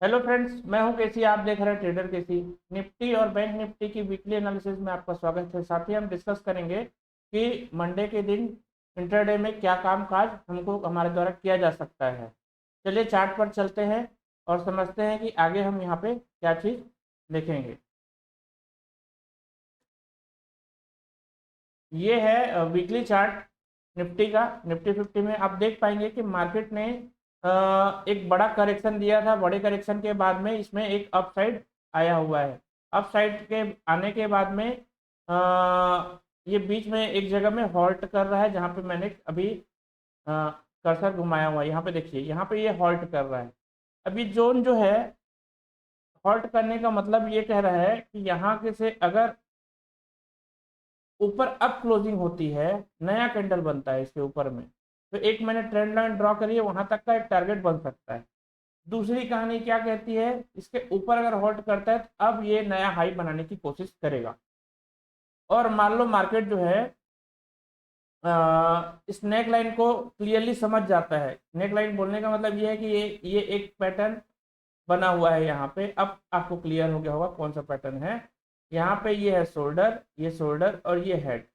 Hello friends, मैं हूं केसी। आप देख रहे हैं ट्रेडर केसी। निफ्टी और बैंक निफ्टी की वीकली एनालिसिस में आपका स्वागत है। साथ ही हम डिस्कस करेंगे कि मंडे के दिन इंटरडे में क्या काम काज हमको हमारे द्वारा किया जा सकता है। चलिए चार्ट पर चलते हैं और समझते हैं कि आगे हम यहाँ पे क्या चीज़ देखेंगे। ये है वीकली चार्ट निफ्टी का। निफ्टी 50 में आप देख पाएंगे कि मार्केट ने एक बड़ा करेक्शन दिया था। बड़े करेक्शन के बाद में इसमें एक अपसाइड आया हुआ है। अपसाइड के आने के बाद में ये बीच में एक जगह में हॉल्ट कर रहा है, जहाँ पे मैंने अभी कर्सर घुमाया हुआ है। यहाँ पे देखिए, यहाँ पे ये हॉल्ट कर रहा है। अभी जोन जो है, हॉल्ट करने का मतलब ये कह रहा है कि यहाँ के से अगर ऊपर अप क्लोजिंग होती है, नया कैंडल बनता है इसके ऊपर में, तो एक मैंने ट्रेंड लाइन ड्रॉ करी है, वहां तक का एक टारगेट बन सकता है। दूसरी कहानी क्या कहती है, इसके ऊपर अगर होल्ड करता है तो अब ये नया हाई बनाने की कोशिश करेगा। और मान लो मार्केट जो है इस नेक लाइन को क्लियरली समझ जाता है। नेक लाइन बोलने का मतलब ये है कि ये एक पैटर्न बना हुआ है यहाँ पे। अब आपको क्लियर हो गया होगा कौन सा पैटर्न है। यहाँ पे ये है शोल्डर, ये शोल्डर और ये हेड।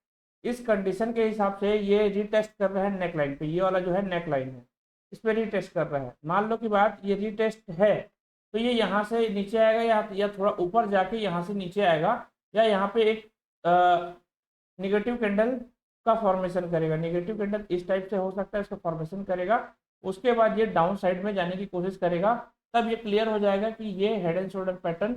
इस कंडीशन के हिसाब से ये रीटेस्ट कर रहा है नेक लाइन पे। ये वाला जो है नेक लाइन है, इस पे रीटेस्ट कर रहा है। मान लो कि बात ये रीटेस्ट है, तो ये यहाँ से नीचे आएगा या थोड़ा ऊपर जाके यहाँ से नीचे आएगा, या यहाँ पे एक निगेटिव कैंडल का फॉर्मेशन करेगा। निगेटिव कैंडल इस टाइप से हो सकता है, इसका फॉर्मेशन करेगा। उसके बाद ये डाउन साइड में जाने की कोशिश करेगा। तब ये क्लियर हो जाएगा कि ये हेड एंड शोल्डर पैटर्न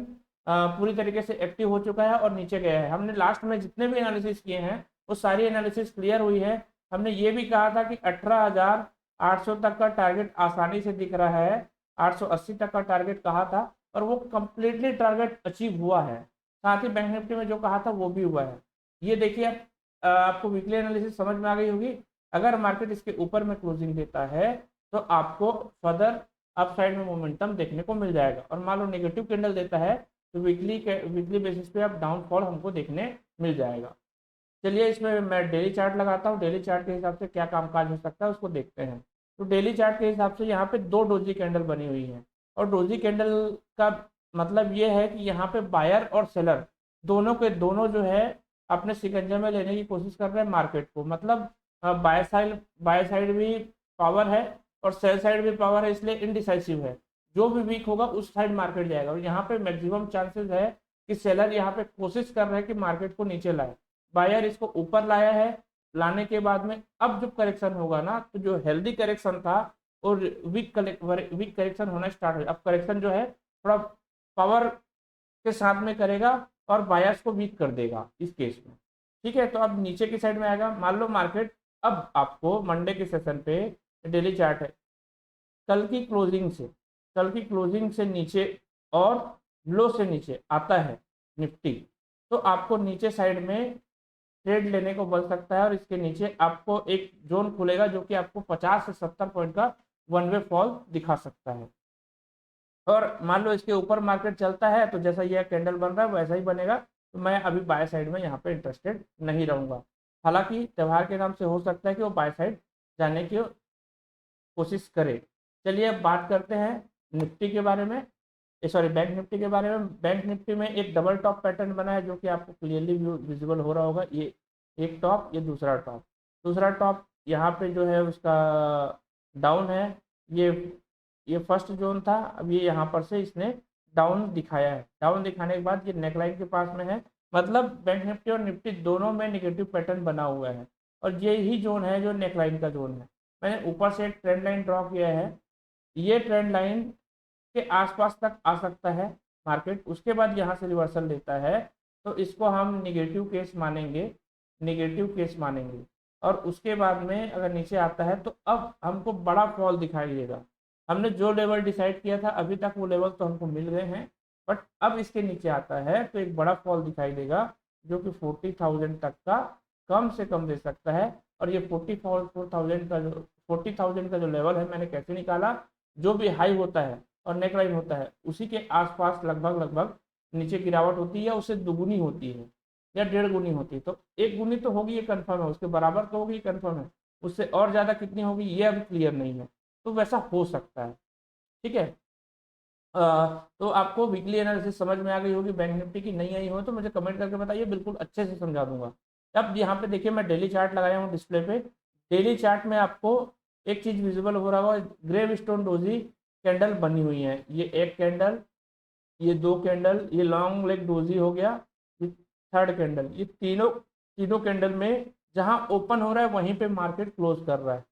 पूरी तरीके से एक्टिव हो चुका है और नीचे गया है। हमने लास्ट में जितने भी एनालिसिस किए हैं वो सारी एनालिसिस क्लियर हुई है। हमने ये भी कहा था कि 18,800 तक का टारगेट आसानी से दिख रहा है। 880 तक का टारगेट कहा था और वो कंप्लीटली टारगेट अचीव हुआ है। साथ ही बैंक निफ्टी में जो कहा था वो भी हुआ है। ये देखिए, आपको वीकली एनालिसिस समझ में आ गई होगी। अगर मार्केट इसके ऊपर में क्लोजिंग देता है तो आपको फर्दर अपसाइड में मोमेंटम देखने को मिल जाएगा। और मान लो नेगेटिव कैंडल देता है तो वीकली बेसिस पे अब डाउनफॉल हमको देखने मिल जाएगा। चलिए इसमें मैं डेली चार्ट लगाता हूँ। डेली चार्ट के हिसाब से क्या कामकाज हो सकता है उसको देखते हैं। तो डेली चार्ट के हिसाब से यहाँ पे दो डोजी कैंडल बनी हुई है। और डोजी कैंडल का मतलब ये है कि यहाँ पे बायर और सेलर दोनों के दोनों जो है अपने शिकंजे में लेने की कोशिश कर रहे हैं मार्केट को। मतलब बाय साइड भी पावर है और सेल साइड भी पावर है, इसलिए इनडिसाइसिव है। जो भी वीक होगा उस साइड मार्केट जाएगा। और यहाँ पे मैक्सिमम चांसेस है कि सेलर यहाँ पे कोशिश कर रहे हैं कि मार्केट को नीचे लाए। बायर इसको ऊपर लाया है। लाने के बाद में अब जब करेक्शन होगा ना, तो जो हेल्दी करेक्शन था और वीक करेक्शन होना स्टार्ट हो। अब करेक्शन जो है थोड़ा पावर के साथ में करेगा और बायर्स को वीक कर देगा इस केस में। ठीक है, तो अब नीचे की साइड में आएगा। मान लो मार्केट अब आपको मंडे के सेशन पे डेली चार्ट है, कल की क्लोजिंग से नीचे और लो से नीचे आता है निफ्टी, तो आपको नीचे साइड में ट्रेड लेने को बन सकता है। और इसके नीचे आपको एक जोन खुलेगा जो कि आपको 50 से 70 पॉइंट का वन वे फॉल दिखा सकता है। और मान लो इसके ऊपर मार्केट चलता है तो जैसा यह कैंडल बन रहा है वैसा ही बनेगा। तो मैं अभी बाय साइड में यहाँ पे इंटरेस्टेड नहीं रहूँगा। हालांकि त्यौहार के नाम से हो सकता है कि वो बाय साइड जाने की कोशिश करे। चलिए अब बात करते हैं निफ्टी के बारे में, सॉरी बैंक निफ्टी के बारे में। बैंक निफ्टी में एक डबल टॉप पैटर्न बना है जो कि आपको क्लियरली विजिबल हो रहा होगा। ये एक टॉप, ये दूसरा टॉप। दूसरा टॉप यहाँ पे जो है उसका डाउन है। ये ये फर्स्ट जोन था, अब ये यहाँ पर से इसने डाउन दिखाया है। डाउन दिखाने के बाद ये नेकलाइन के पास में है। मतलब बैंक निफ्टी और निफ्टी दोनों में नेगेटिव पैटर्न बना हुआ है। और ये ही जोन है जो नेकलाइन का जोन है। मैंने ऊपर से एक ट्रेंड लाइन ड्रॉ किया है। ये ट्रेंड लाइन के आसपास तक आ सकता है मार्केट। उसके बाद यहाँ से रिवर्सल लेता है तो इसको हम निगेटिव केस मानेंगे, और उसके बाद में अगर नीचे आता है तो अब हमको बड़ा फॉल दिखाई देगा। हमने जो लेवल डिसाइड किया था अभी तक वो लेवल तो हमको मिल गए हैं, बट अब इसके नीचे आता है तो एक बड़ा फॉल दिखाई देगा जो कि 40,000 तक का कम से कम दे सकता है। और ये 40,000 का जो लेवल है, मैंने कैसे निकाला, जो भी हाई होता है और नेक लाइन होता है उसी के आसपास लगभग लगभग नीचे गिरावट होती है। उससे दुगुनी होती है या डेढ़ गुनी होती है। तो एक गुनी तो होगी ये कंफर्म है, उसके बराबर तो होगी कंफर्म है। उससे और ज़्यादा कितनी होगी ये अभी क्लियर नहीं है, तो वैसा हो सकता है। ठीक है, तो आपको वीकली एनालिसिस समझ में आ गई होगी बैंक निफ्टी की। नहीं आई हो तो मुझे कमेंट करके बताइए, बिल्कुल अच्छे से समझा दूंगा। अब यहाँ पे देखिए मैं डेली चार्ट लगाया हूँ डिस्प्ले पे। डेली चार्ट में आपको एक चीज विजिबल हो रहा होगा, ग्रेव स्टोन डोजी कैंडल बनी हुई है। ये एक कैंडल, ये दो कैंडल, ये लॉन्ग लेग डोजी हो गया, ये थर्ड कैंडल। ये तीनों तीनों कैंडल में जहां ओपन हो रहा है वहीं पे मार्केट क्लोज कर रहा है।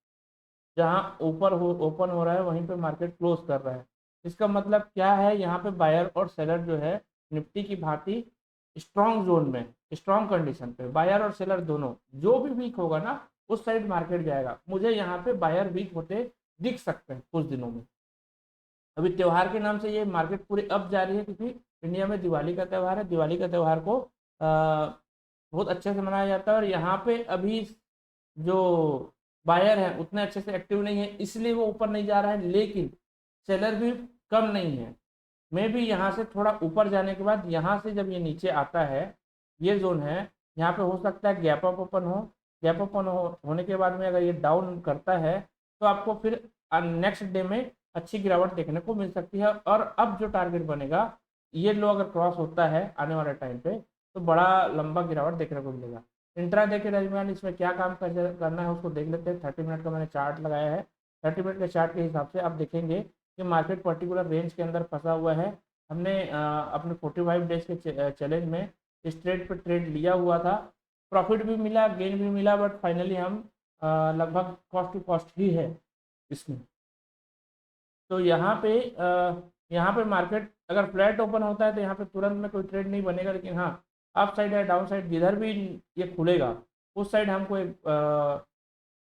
जहां ऊपर ओपन हो रहा है वहीं पे मार्केट क्लोज कर रहा है। इसका मतलब क्या है, यहाँ पे बायर और सेलर जो है निफ्टी की भांति स्ट्रॉन्ग जोन में, स्ट्रॉन्ग कंडीशन पे बायर और सेलर दोनों, जो भी वीक होगा ना उस साइड मार्केट जाएगा। मुझे यहाँ पे बायर वीक होते दिख सकते हैं कुछ दिनों में। अभी त्योहार के नाम से ये मार्केट पूरे अप जा रही है, क्योंकि इंडिया में दिवाली का त्यौहार है। दिवाली का त्यौहार को बहुत अच्छे से मनाया जाता है, और यहाँ पे अभी जो बायर है उतने अच्छे से एक्टिव नहीं है, इसलिए वो ऊपर नहीं जा रहा है। लेकिन सेलर भी कम नहीं है। मैं भी यहाँ से थोड़ा ऊपर जाने के बाद यहाँ से जब ये नीचे आता है, ये जोन है, यहाँ पे हो सकता है गैप अप ओपन हो। गैप ओपन होने के बाद में अगर ये डाउन करता है तो आपको फिर नेक्स्ट डे में अच्छी गिरावट देखने को मिल सकती है। और अब जो टारगेट बनेगा, ये लो अगर क्रॉस होता है आने वाले टाइम पे, तो बड़ा लंबा गिरावट देखने को मिलेगा। इंट्राडे के दरमियान इसमें क्या काम करना है उसको देख लेते हैं। 30 मिनट का मैंने चार्ट लगाया है। 30 मिनट के चार्ट के हिसाब से आप देखेंगे कि मार्केट पर्टिकुलर रेंज के अंदर फंसा हुआ है। हमने अपने 45 डेज के चैलेंज में इस ट्रेड पे ट्रेड लिया हुआ था। प्रॉफिट भी मिला, गेन भी मिला, बट फाइनली हम लगभग कॉस्ट टू कॉस्ट ही है इसमें। तो यहाँ पे मार्केट अगर फ्लैट ओपन होता है तो यहाँ पे तुरंत में कोई ट्रेड नहीं बनेगा। लेकिन हाँ, अप साइड या डाउन साइड जिधर भी ये खुलेगा उस साइड हमको एक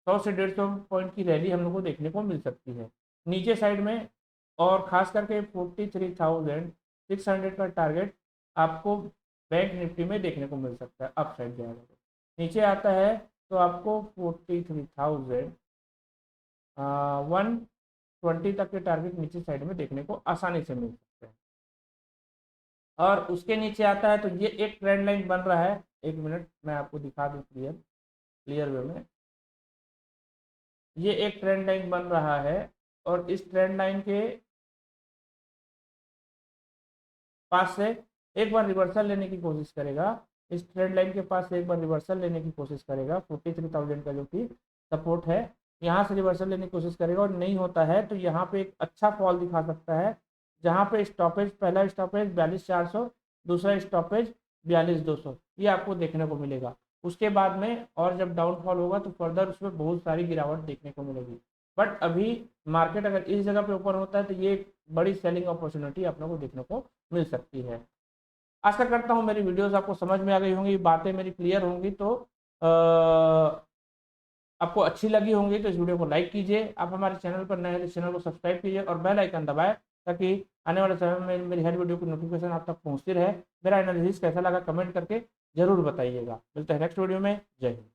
100 से 150 पॉइंट की रैली हम लोग को देखने को मिल सकती है नीचे साइड में। और खास करके 43,600 का टारगेट आपको बैंक निफ्टी में देखने को मिल सकता है अप साइड जाएगा तो। नीचे आता है तो आपको 43,120 तक के टारगेट नीचे साइड में देखने को आसानी से मिल सकते हैं। और उसके नीचे आता है तो ये एक ट्रेंड लाइन बन रहा है। एक मिनट मैं आपको दिखा दूँ क्लियर वे में। ये एक ट्रेंड लाइन बन रहा है, और इस ट्रेंड लाइन के पास से एक बार रिवर्सल लेने की कोशिश करेगा। इस ट्रेंड लाइन के पास से एक बार रिवर्सल लेने की कोशिश करेगा। 43,000 का जो कि सपोर्ट है, यहाँ से रिवर्सल लेने की कोशिश करेगा, और नहीं होता है तो यहाँ पे एक अच्छा फॉल दिखा सकता है। जहाँ पे स्टॉपेज, पहला स्टॉपेज 42,400, दूसरा स्टॉपेज 42,200, ये आपको देखने को मिलेगा। उसके बाद में और जब डाउनफॉल होगा तो फर्दर उसमें बहुत सारी गिरावट देखने को मिलेगी। बट अभी मार्केट अगर इस जगह पे ऊपर होता है तो ये एक बड़ी सेलिंग अपॉर्चुनिटी अपने को देखने को मिल सकती है। आशा करता हूँ मेरी वीडियोस आपको समझ में आ गई होंगी, बातें मेरी क्लियर होंगी, तो आपको अच्छी लगी होंगी तो इस वीडियो को लाइक कीजिए। आप हमारे चैनल पर नए हैं तो चैनल को सब्सक्राइब कीजिए और बेल आइकन दबाएं, ताकि आने वाले समय में मेरी हर वीडियो की नोटिफिकेशन आप तक पहुँचती रहे। मेरा एनालिसिस कैसा लगा कमेंट करके जरूर बताइएगा। मिलते हैं नेक्स्ट वीडियो में। जय हिंद।